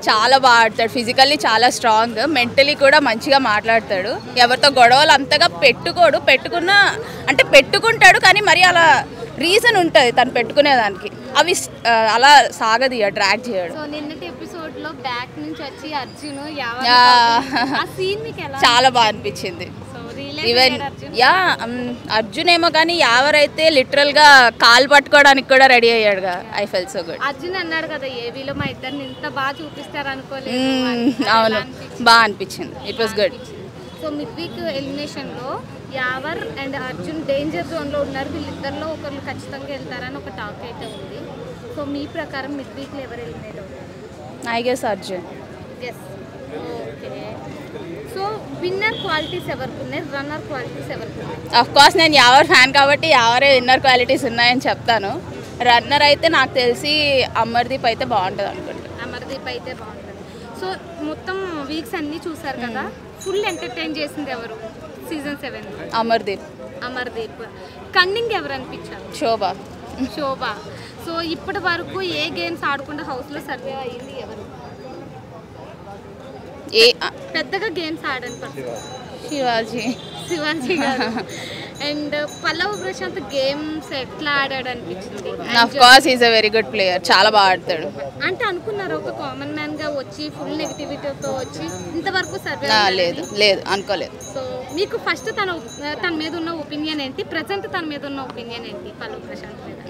చాలా బాగా ఆడతాడు. ఫిజికల్లీ చాలా స్ట్రాంగ్, మెంటలీ కూడా మంచిగా మాట్లాడతాడు. ఎవరితో గొడవలు అంతగా పెట్టుకున్నా అంటే పెట్టుకుంటాడు, కానీ మరి అలా రీజన్ ఉంటుంది తను పెట్టుకునేదానికి. అవి అలా సాగది డ్రాగ్ చేయడు. నిన్నటి ఎపిసోడ్ లో బ్యాక్ నుంచి వచ్చి అర్జున్ చాలా బాగా అనిపించింది. ఈవెన్ అర్జున్ ఏమో కానీ ఎవరైతే లిటరల్ గా కాలు పట్టుకోవడానికి కూడా రెడీ అయ్యాడుగా. I felt so good. Arjun అన్నాడు కదా ఏవీలో మా ఇద్దరిని ఇంత బాగా చూపిస్తారు అనుకోలేదు. అవును, బాగా అనిపించింది. It was good. So mid week elimination లో Yawar and Arjun danger zone లో ఉన్నారు. వీళ్ళిద్దరిలో ఒకరు ఖచ్చితంగా వెళ్తారని ఒక టాక్ అయితే ఉంది. సో మీ ప్రకారం మిడ్ వీక్ లో ఎవరు ఎలిమినేట్ అవుతారు? I guess Arjun. Yes, okay. So winner qualities ఎవరికి ఉన్నాయి, రన్నర్ క్వాలిటీస్ ఎవరికి ఉన్నాయి? అఫ్ కోర్స్ నేను యావర్ ఫ్యాన్ కాబట్టి యావరే విన్నర్ క్వాలిటీస్ ఉన్నాయని చెప్తాను. రన్నర్ అయితే నాకు తెలిసి అమర్దీప్ అయితే బాగుంటుంది అనుకుంటాను. అమర్దీప్ అయితే బాగుంటుంది. సో మొత్తం వీక్స్ అన్నీ చూసారు కదా, ఫుల్ ఎంటర్టైన్ చేసింది ఎవరు సీజన్ 7? అమర్దీప్. కన్నింగ్ ఎవరు అనిపించారు? శోభ. సో ఇప్పటి వరకు ఏ గేమ్స్ ఆడకుండా హౌస్లో సర్వే అయ్యింది ఎవరు? పెద్దగా గేమ్స్ ఆడని శివాజీ గారు. అండ్ పల్లవ్ ప్రశాంత్ గేమ్స్ ఎట్లా ఆడాడు అనిపించింది? Of course is a very good player, చాలా బాగా ఆడతాడు. అంటే అనుకున్నారు ఒక కామన్ మ్యాన్ గా వచ్చి ఫుల్ నెగిటివిటీతో వచ్చి ఇంతవరకు సర్వే? లేదు అనుకోలేదు. సో మీకు ఫస్ట్ తన మీద ఉన్న ఒపీనియన్ ఏంటి, ప్రెసెంట్ తన మీద ఉన్న ఒపీనియన్ ఏంటి పల్లవ్ ప్రశాంత్ మీద?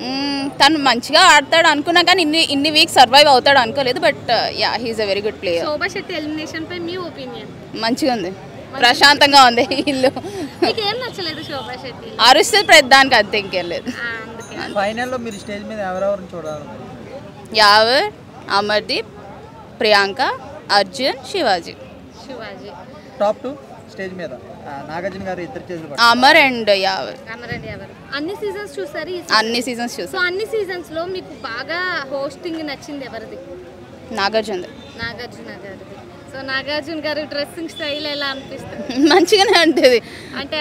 తను మంచిగా ఆడతాడు అనుకున్నా కానీ ఇన్ని వీక్స్ సర్వైవ్ అవుతాడు అనుకోలేదు. But yeah, he's a very good player. Shobha Shetty elimination పై మీ ఒపీనియన్? మంచిగా ఉంది, ప్రశాంతంగా ఉంది. ఇల్లు ఏం నచ్చలేదు శోభా శెట్టి? అరుస్తుంది ప్రతిదానికి, అంతే, ఇంకేం లేదు. ఫైనల్లో మీరు స్టేజ్ మీద ఎవరెవరిని చూడాలి? యావర్, అమర్దీప్, ప్రియాంక, అర్జున్, శివాజీ. టాప్ 2 స్టేజ్ మీద నాగార్జున గారు ఇద్దరు చేతులు. అమర్ అండ్ యావర్. అన్ని సీజన్స్ చూసారు? అన్ని సీజన్స్ చూసారు. సో అన్ని సీజన్స్ లో మీకు బాగా హోస్టింగ్ నచ్చింది ఎవరిది? నాగార్జున గారిది. సో నాగార్జున గారి డ్రెస్సింగ్ స్టైల్ ఎలా అనిపిస్తుంది? మంచిగానే ఉంటుంది. అంటే